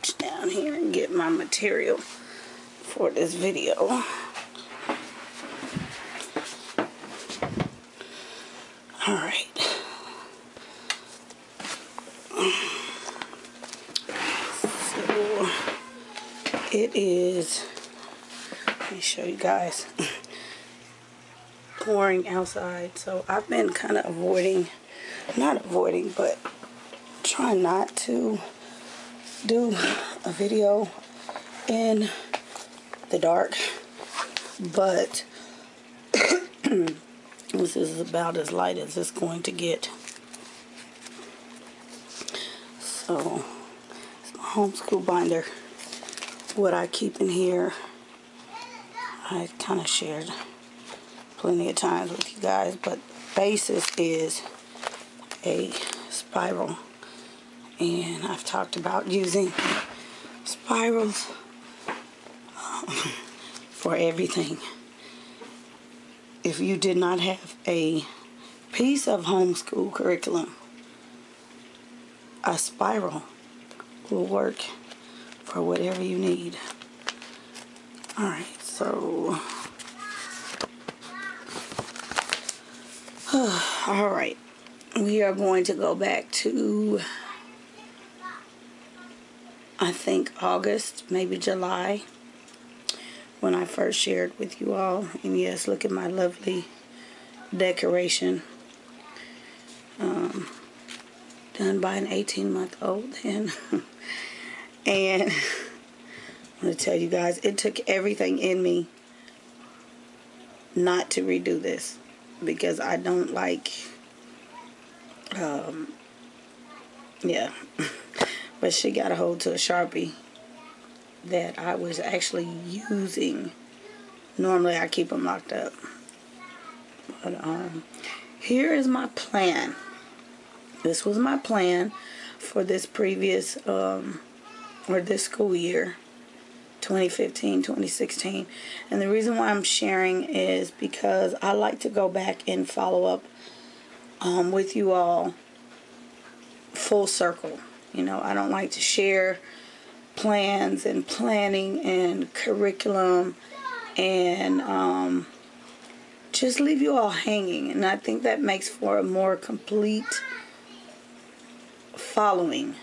reach down here and get my material for this video. Alright. So it is, let me show you guys, pouring outside. So I've been kind of not avoiding, but trying not to do a video in the dark. But this is about as light as it's going to get. So it's my homeschool binder. What I keep in here, I kind of shared plenty of times with you guys, but basis is a spiral, and I've talked about using spirals for everything. If you did not have a piece of homeschool curriculum, a spiral will work for whatever you need. Alright, so alright, we are going to go back to, I think, August, maybe July, when I first shared with you all. And yes, look at my lovely decoration, done by an 18-month-old then. And I'm going to tell you guys, it took everything in me not to redo this, because I don't like, yeah. But she got a hold to a Sharpie that I was actually using. Normally I keep them locked up. But here is my plan. This was my plan for this previous, or this school year, 2015-2016. And the reason why I'm sharing is because I like to go back and follow up with you all full circle. You know, I don't like to share plans and planning and curriculum and just leave you all hanging. And I think that makes for a more complete following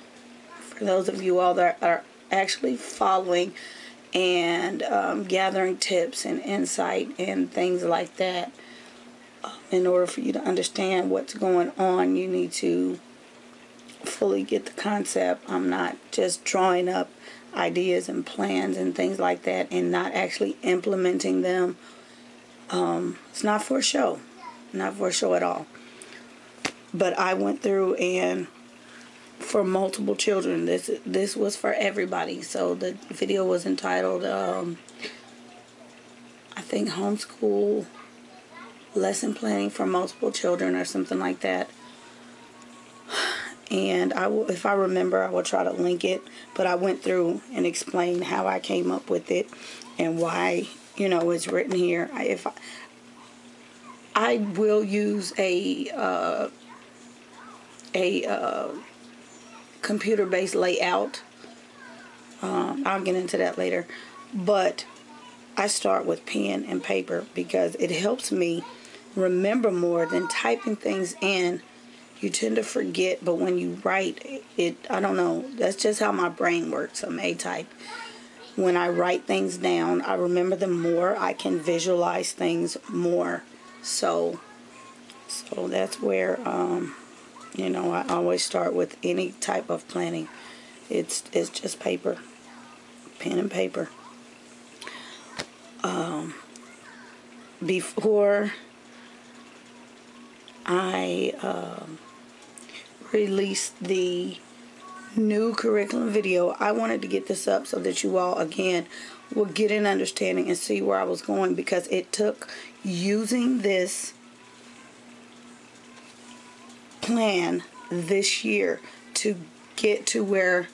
for those of you all that are actually following and gathering tips and insight and things like that. In order for you to understand what's going on, you need to fully get the concept. I'm not just drawing up ideas and plans and things like that and not actually implementing them. It's not for a show. Not for a show at all. But I went through, and for multiple children, this was for everybody. So the video was entitled, I think, Homeschool Lesson Planning for Multiple Children or something like that. And I will, if I remember, I will try to link it. But I went through and explained how I came up with it and why, you know, it's written here. I will use a computer-based layout. I'll get into that later. But I start with pen and paper because it helps me remember more than typing things in. You tend to forget, but when you write it, I don't know, that's just how my brain works. I'm A-type. When I write things down, I remember them more. I can visualize things more. So that's where, you know, I always start with any type of planning. It's just paper, pen and paper. Before I released the new curriculum video, I wanted to get this up so that you all, again, will get an understanding and see where I was going, because it took using this plan this year to get to where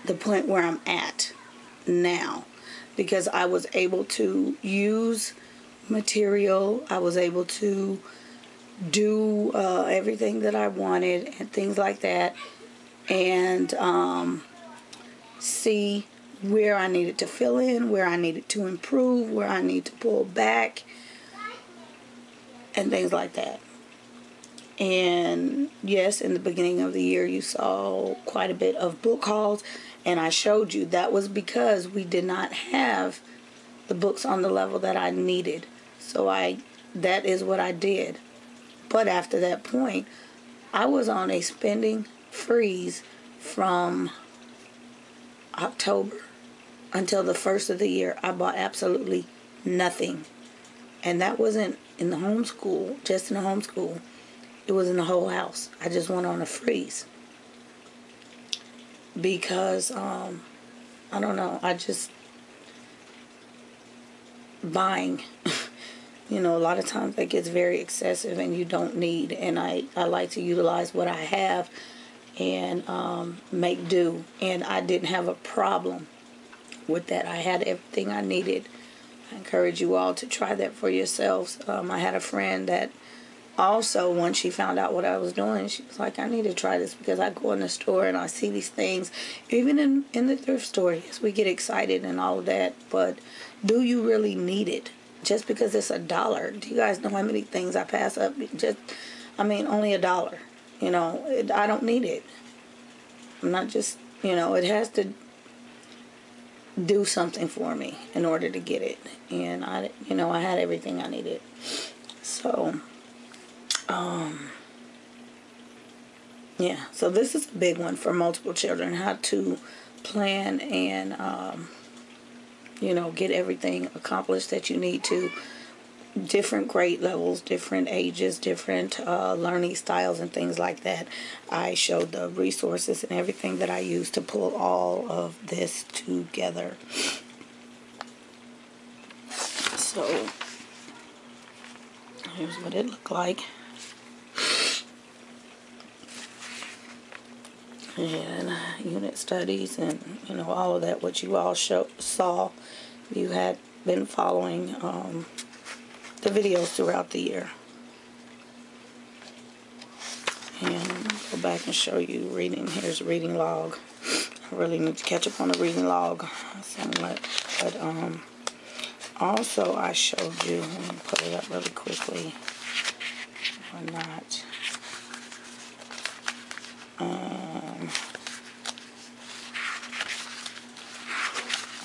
the point where I'm at now, because I was able to use material, I was able to do everything that I wanted and things like that, and see where I needed to fill in, where I needed to improve, where I need to pull back, and things like that. And yes, in the beginning of the year you saw quite a bit of book hauls, and I showed you that was because we did not have the books on the level that I needed. So that is what I did. But after that point, I was on a spending freeze from October until the first of the year. I bought absolutely nothing. And that wasn't in the homeschool, just in the homeschool. It was in the whole house. I just went on a freeze. Because, I don't know, buying, a lot of times that gets very excessive and you don't need. And I like to utilize what I have and make do. And I didn't have a problem with that. I had everything I needed. I encourage you all to try that for yourselves. I had a friend that also, once she found out what I was doing, she was like, I need to try this because I go in the store and I see these things. Even in the thrift store, yes, we get excited and all of that, but do you really need it? Just because it's $1. Do you guys know how many things I pass up? Only $1. I don't need it. I'm not just, it has to do something for me in order to get it. And I had everything I needed. So, yeah, so this is a big one for multiple children, how to plan and, get everything accomplished that you need to. Different grade levels, different ages, different learning styles and things like that. I showed the resources and everything that I used to pull all of this together. So, here's what it looked like. And unit studies and all of that, what you all saw. You had been following the videos throughout the year. And go back and show you reading. Here's a reading log. I really need to catch up on the reading log somewhat. But also I showed you, let me put it up really quickly or not.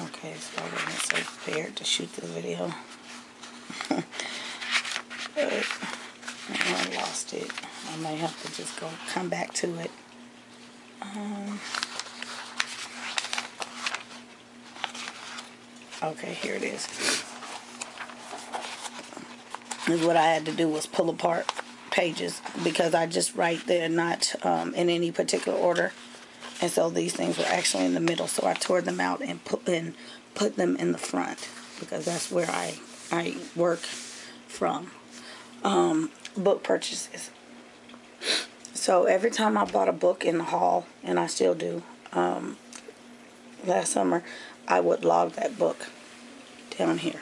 Okay, so I wasn't so prepared to shoot this video. But I lost it. I may have to just come back to it. Okay, here it is. What I had to do was pull apart pages because I just write they're not in any particular order. And so these things were actually in the middle. So I tore them out and put them in the front because that's where I work from. Book purchases. So every time I bought a book in the haul, and I still do, last summer, I would log that book down here.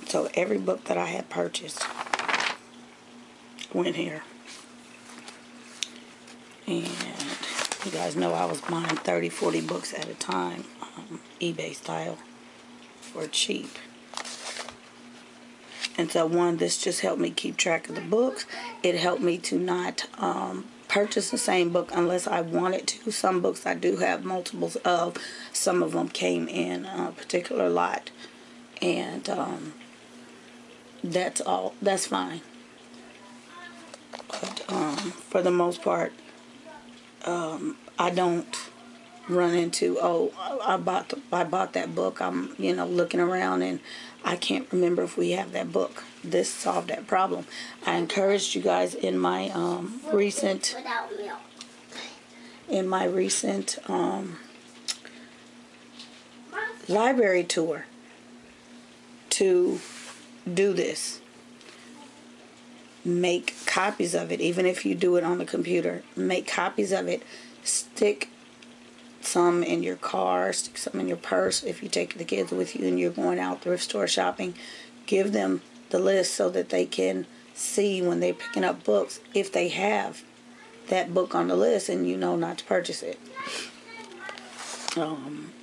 So every book that I had purchased went here. And you guys know I was buying 30, 40 books at a time, eBay style, for cheap. And so this just helped me keep track of the books. It helped me to not purchase the same book unless I wanted to. Some books I do have multiples of. Some of them came in a particular lot. And that's all. That's fine. But for the most part, I don't run into, I bought that book. I'm, looking around and I can't remember if we have that book. This solved that problem. I encouraged you guys in my recent library tour to do this. Make copies of it, even if you do it on the computer. Make copies of it. Stick some in your car, stick some in your purse. If you take the kids with you and you're going out thrift store shopping, give them the list so that they can see when they're picking up books if they have that book on the list and you know not to purchase it.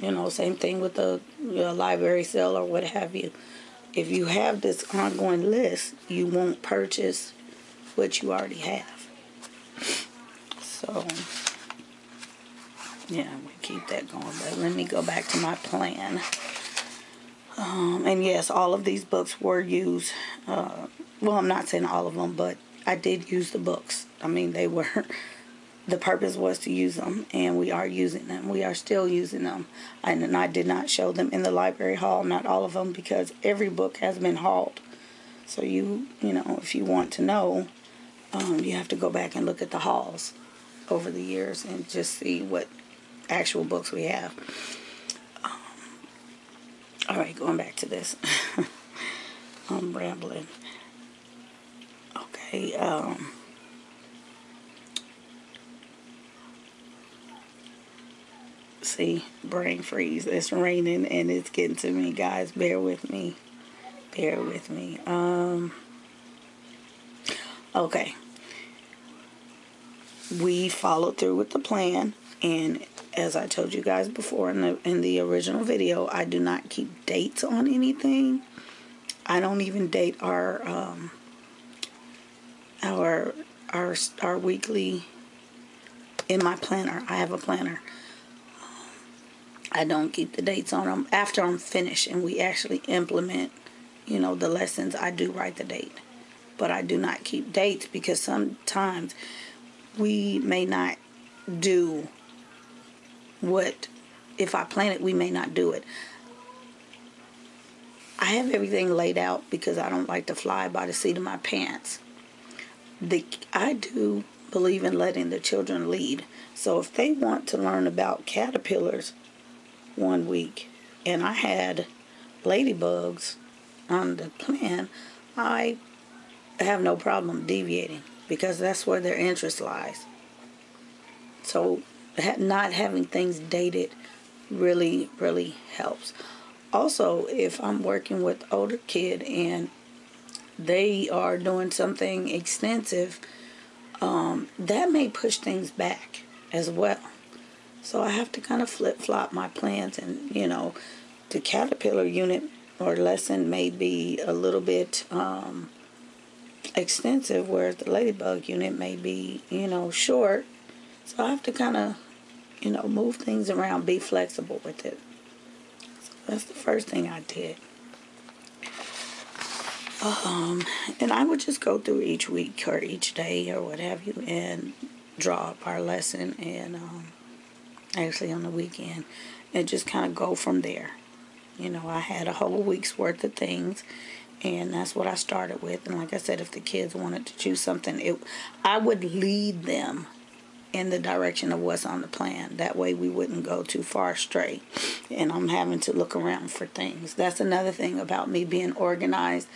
You know, same thing with the library sale or what have you. If you have this ongoing list, you won't purchase what you already have. So, yeah, we keep that going. But let me go back to my plan. And yes, all of these books were used. Well, I'm not saying all of them, but I did use the books. I mean, they were, the purpose was to use them, and we are using them. We are still using them. And I did not show them in the library haul, not all of them, because every book has been hauled. So you know, if you want to know, you have to go back and look at the hauls over the years and just see what actual books we have. All right, going back to this. I'm rambling. Okay, see, brain freeze. It's raining and it's getting to me, guys. Bear with me. Bear with me. Okay. We followed through with the plan, and as I told you guys before in the original video, I do not keep dates on anything. I don't even date our weekly in my planner. I have a planner. I don't keep the dates on them. After I'm finished and we actually implement, you know, the lessons, I do write the date. But I do not keep dates because sometimes we may not do what, if I plan it, we may not do it. I have everything laid out because I don't like to fly by the seat of my pants. I do believe in letting the children lead. So if they want to learn about caterpillars one week and I had ladybugs on the plan, I have no problem deviating because that's where their interest lies. So not having things dated really, really helps. Also, if I'm working with an older kid and they are doing something extensive, that may push things back as well. So I have to kind of flip-flop my plans, and you know, the caterpillar unit or lesson may be a little bit extensive, whereas the ladybug unit may be, you know, short. So I have to kind of, you know, move things around, be flexible with it. So that's the first thing I did. And I would just go through each week or each day or what have you and draw up our lesson, and actually on the weekend, and just kind of go from there. You know, I had a whole week's worth of things, and that's what I started with. And like I said, if the kids wanted to choose something, I would lead them in the direction of what's on the plan. That way we wouldn't go too far astray, and I'm having to look around for things. That's another thing about me being organized.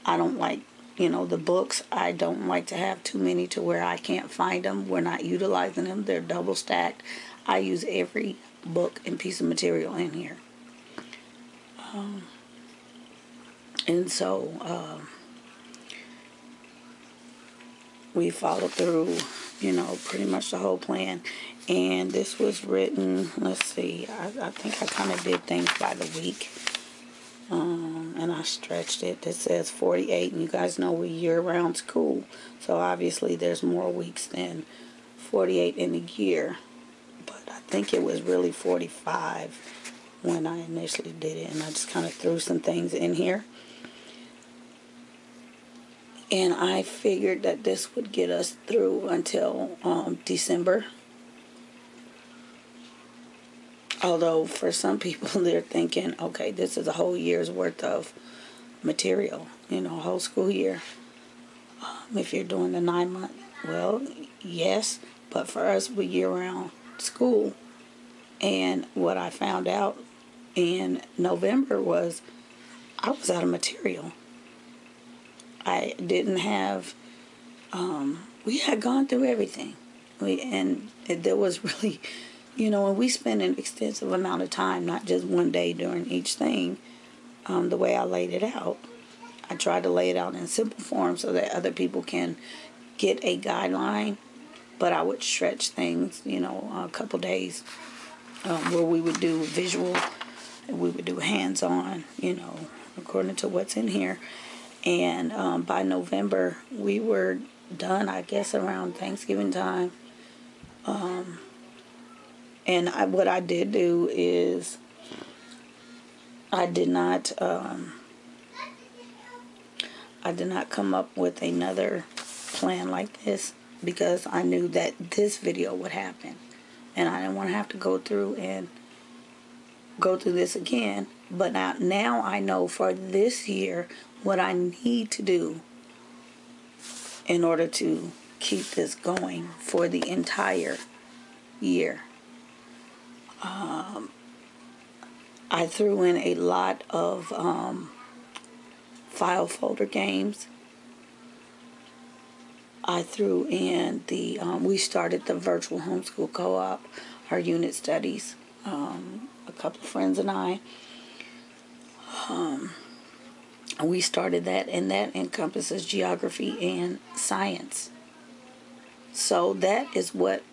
I don't like, you know, the books. I don't like to have too many to where I can't find them. We're not utilizing them. They're double stacked. I use every book and piece of material in here. And so we followed through, you know, pretty much the whole plan. And this was written, let's see, I think I kind of did things by the week. And I stretched it. It says 48, and you guys know we year-round school. So obviously there's more weeks than 48 in a year. But I think it was really 45 when I initially did it. And I just kind of threw some things in here. And I figured that this would get us through until December. Although for some people they're thinking, okay, this is a whole year's worth of material, you know, a whole school year. If you're doing the 9-month, well, yes, but for us, we year-round school. And what I found out in November was I was out of material. I didn't have, we had gone through everything. And there was really, you know, and we spend an extensive amount of time, not just one day during each thing, the way I laid it out. I tried to lay it out in simple form so that other people can get a guideline, but I would stretch things, you know, a couple days where we would do visual and we would do hands-on, according to what's in here. And by November, we were done, I guess, around Thanksgiving time. And what I did do is I did not come up with another plan like this, because I knew that this video would happen, and I didn't want to have to go through this again. But now I know for this year what I need to do in order to keep this going for the entire year. I threw in a lot of file folder games. I threw in we started the virtual homeschool co-op, our unit studies, a couple of friends and I. We started that, and that encompasses geography and science. So that is what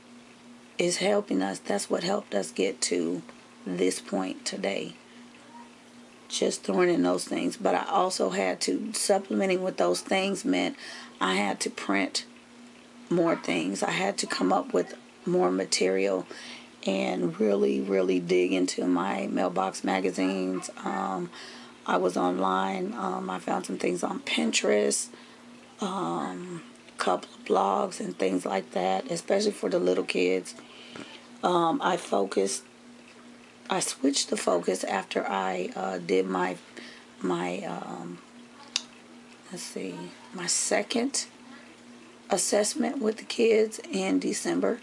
is helping us. That's what helped us get to this point today. Just throwing in those things. But I also had to, supplementing with those things meant I had to print more things. I had to come up with more material and really, really dig into my mailbox magazines. I was online. I found some things on Pinterest, a couple of blogs and things like that, especially for the little kids. I switched the focus after I did my second assessment with the kids in December,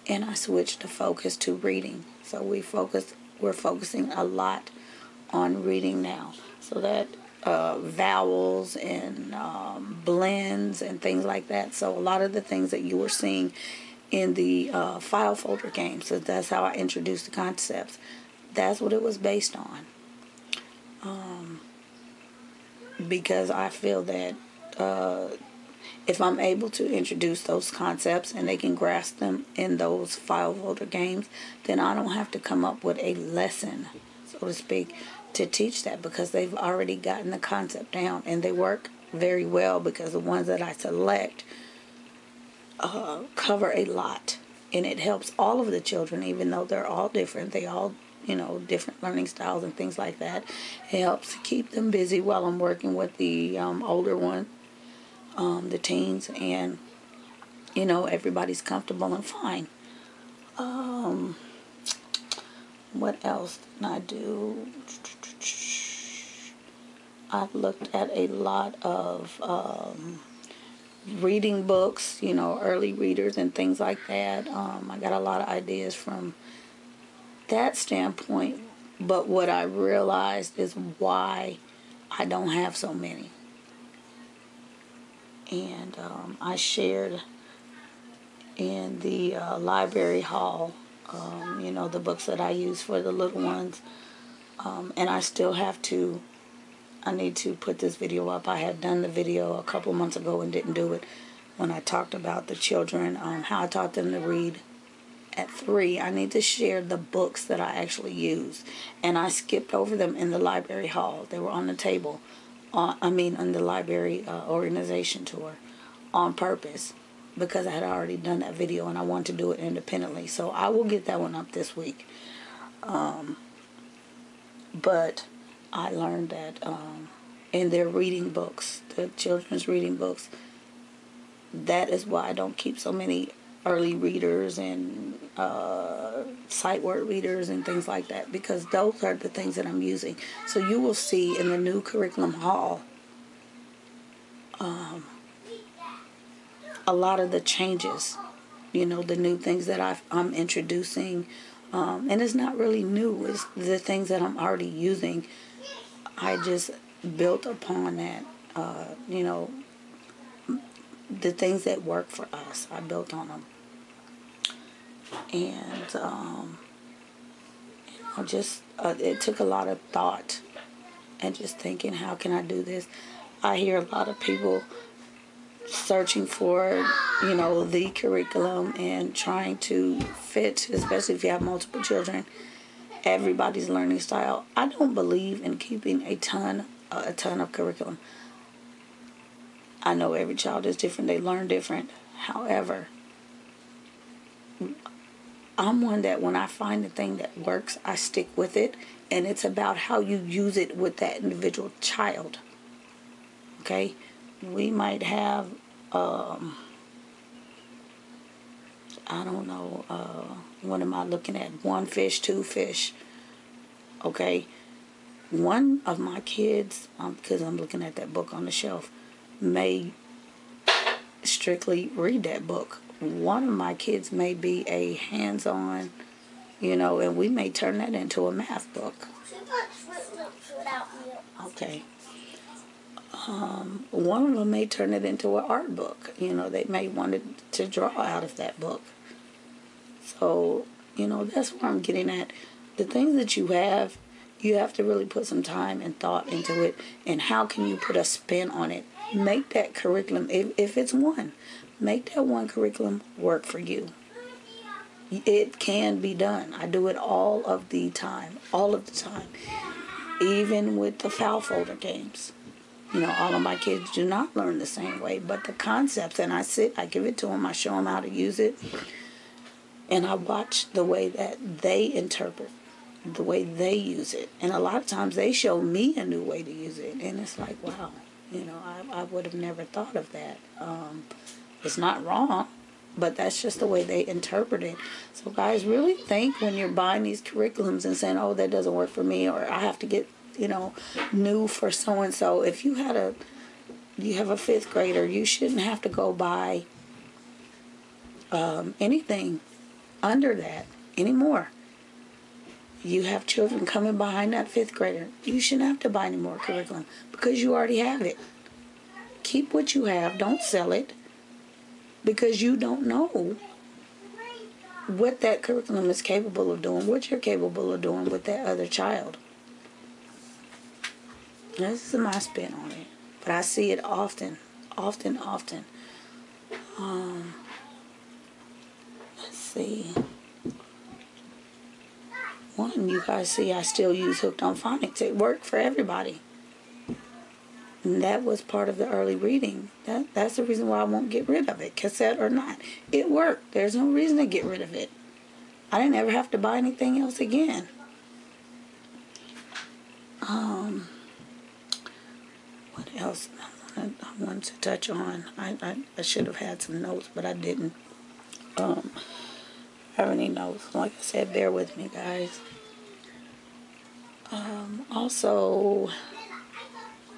and I switched the focus to reading. So we're focusing a lot on reading now, so that vowels and blends and things like that. So a lot of the things that you were seeing in the file folder game, so that's how I introduced the concepts. That's what it was based on, because I feel that if I'm able to introduce those concepts and they can grasp them in those file folder games, then I don't have to come up with a lesson, so to speak, to teach that, because they've already gotten the concept down, and they work very well because the ones that I select cover a lot, and it helps all of the children, even though they're all different. They all, different learning styles and things like that. It helps to keep them busy while I'm working with the older one, the teens, and everybody's comfortable and fine. What else did I do? I've looked at a lot of reading books, early readers and things like that. I got a lot of ideas from that standpoint, but what I realized is why I don't have so many. And I shared in the library hall, the books that I use for the little ones, and I need to put this video up. I had done the video a couple months ago and didn't do it when I talked about the children, how I taught them to read at 3. I need to share the books that I actually use, and I skipped over them in the library hall. They were on the table, on the library organization tour, on purpose, because I had already done that video and I wanted to do it independently. So I will get that one up this week. But I learned that in their reading books, the children's reading books, that is why I don't keep so many early readers and sight word readers and things like that, because those are the things that I'm using. So you will see in the new curriculum hall a lot of the changes, the new things that I'm introducing, and it's not really new. It's the things that I'm already using. I just built upon that, the things that work for us. I built on them. And it took a lot of thought and just thinking, how can I do this? I hear a lot of people searching for, the curriculum and trying to fit, especially if you have multiple children, everybody's learning style. I don't believe in keeping a ton of curriculum. I know every child is different. They learn different. However, I'm one that when I find the thing that works, I stick with it. And it's about how you use it with that individual child. Okay? We might have, I don't know, what am I looking at? 1 fish, 2 fish. Okay? One of my kids, because I'm looking at that book on the shelf, may strictly read that book. One of my kids may be a hands-on, and we may turn that into a math book. Okay. One of them may turn it into an art book. They may want to draw out of that book. So, that's what I'm getting at. The things that you have to really put some time and thought into it. And how can you put a spin on it? Make that curriculum, if it's one, make that one curriculum work for you. It can be done. I do it all of the time. Even with the foul folder games. All of my kids do not learn the same way, but the concepts, and I give it to them, I show them how to use it, and I watch the way that they interpret, the way they use it. And a lot of times they show me a new way to use it, and it's like, wow, I would have never thought of that. It's not wrong, but that's just the way they interpret it. So guys, really think when you're buying these curriculums and saying, oh, that doesn't work for me, or I have to get, new for so-and-so. If you have a 5th grader, you shouldn't have to go buy anything under that anymore. You have children coming behind that 5th grader. You shouldn't have to buy any more curriculum because you already have it. Keep what you have. Don't sell it because you don't know what that curriculum is capable of doing, what you're capable of doing with that other child. This is my spin on it. But I see it often. Let's see. One, you guys see I still use Hooked on Phonics. It worked for everybody. And that was part of the early reading. That's the reason why I won't get rid of it, cassette or not. It worked. There's no reason to get rid of it. I didn't ever have to buy anything else again. What else I wanted to touch on? I should have had some notes, but I didn't have any notes. Like I said, bear with me, guys. Also,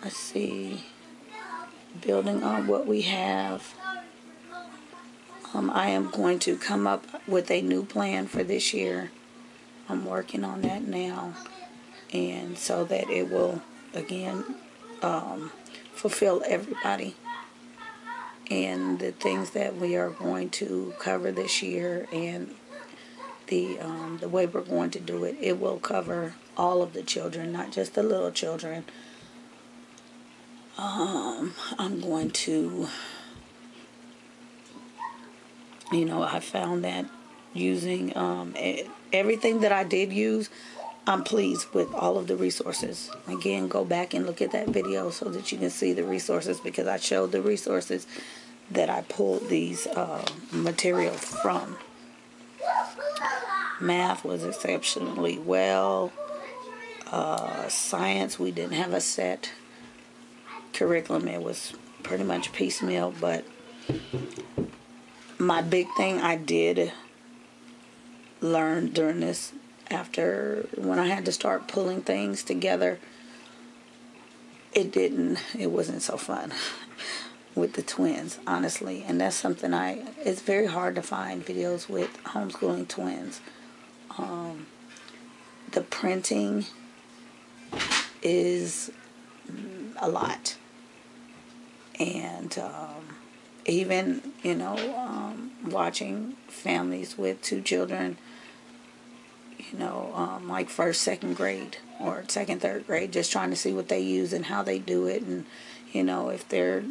let's see, building on what we have, I am going to come up with a new plan for this year. I'm working on that now, and so that it will, again, fulfill everybody and the things that we are going to cover this year, and the way we're going to do it. It will cover all of the children, not just the little children. I'm going to, I found that using everything that I did use, I'm pleased with all of the resources. Again, go back and look at that video so that you can see the resources, because I showed the resources that I pulled these materials from. Math was exceptionally well. Science, we didn't have a set curriculum. It was pretty much piecemeal, but my big thing I did learn during this, after when I had to start pulling things together, it wasn't so fun with the twins, honestly. And that's something it's very hard to find videos with homeschooling twins. The printing is a lot. And even, watching families with 2 children, like 1st, 2nd grade or 2nd, 3rd grade, just trying to see what they use and how they do it, and if they're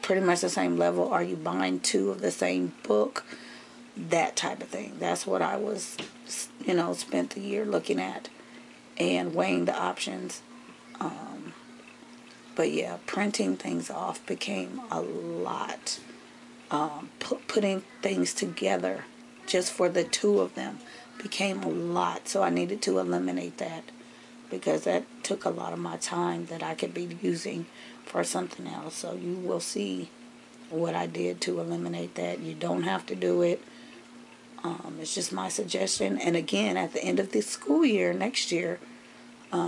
pretty much the same level? Are you buying two of the same book? That type of thing. That's what I was, spent the year looking at and weighing the options. But yeah, printing things off became a lot. Putting things together just for the two of them became a lot. So I needed to eliminate that because that took a lot of my time that I could be using for something else. So you will see what I did to eliminate that. You don't have to do it. It's just my suggestion. And again, at the end of this school year, next year,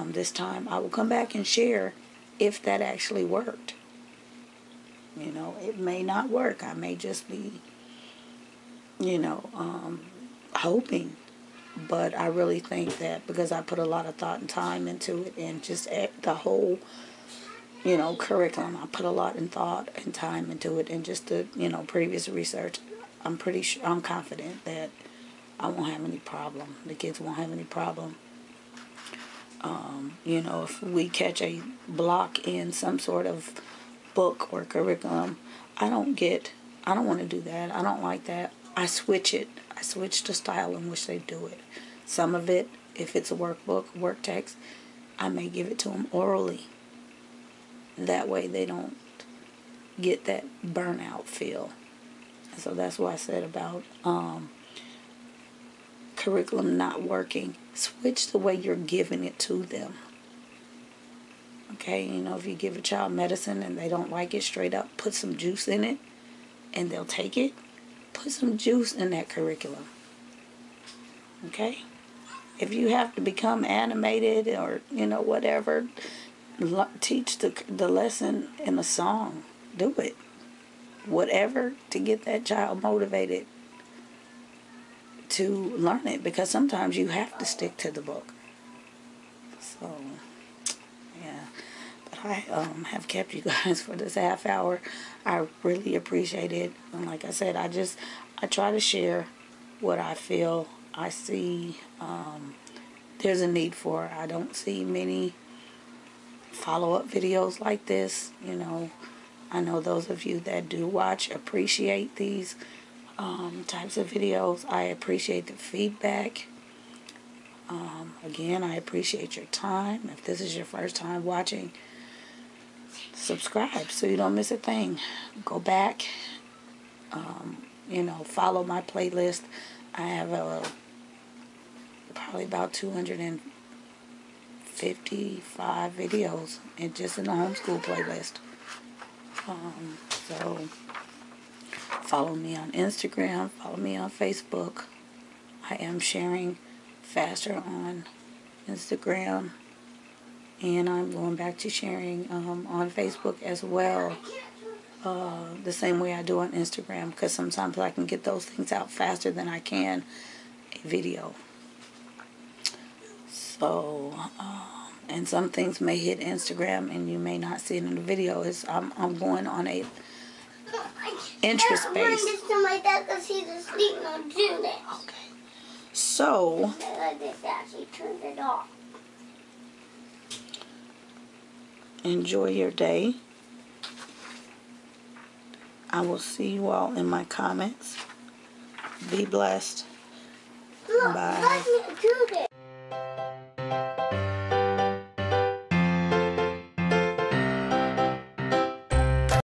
this time, I will come back and share if that actually worked. It may not work. I may just be, hoping. But I really think that because I put a lot of thought and time into it, and just the whole, curriculum, I put a lot in thought and time into it, and just the, previous research, I'm confident that I won't have any problem. The kids won't have any problem. If we catch a block in some sort of book or curriculum, I don't want to do that. I don't like that. I switch it. I switch the style in which they do it. Some of it, if it's a workbook, work text, I may give it to them orally. That way they don't get that burnout feel. So that's what I said about curriculum not working. Switch the way you're giving it to them. Okay, if you give a child medicine and they don't like it straight up, put some juice in it and they'll take it. Put some juice in that curriculum. Okay? If you have to become animated or, whatever, teach the lesson in a song. Do it. Whatever to get that child motivated to learn it, because sometimes you have to stick to the book. So, yeah. But I have kept you guys for this half hour. I really appreciate it. And like I said, I try to share what I feel I see there's a need for. I don't see many follow-up videos like this. I know those of you that do watch appreciate these types of videos. I appreciate the feedback. Again, I appreciate your time. If this is your first time watching, subscribe so you don't miss a thing. Go back, follow my playlist. I have probably about 255 videos just in the homeschool playlist. So follow me on Instagram, follow me on Facebook. I am sharing faster on Instagram, and I'm going back to sharing on Facebook as well, the same way I do on Instagram, because sometimes I can get those things out faster than I can a video. So, and some things may hit Instagram and you may not see it in the video. I'm going on a interest base. This to my dad because he's asleep. Don't do this. Okay. So, She turned it off. enjoy your day. I will see you all in my comments. Be blessed. Look, Bye. let me do this.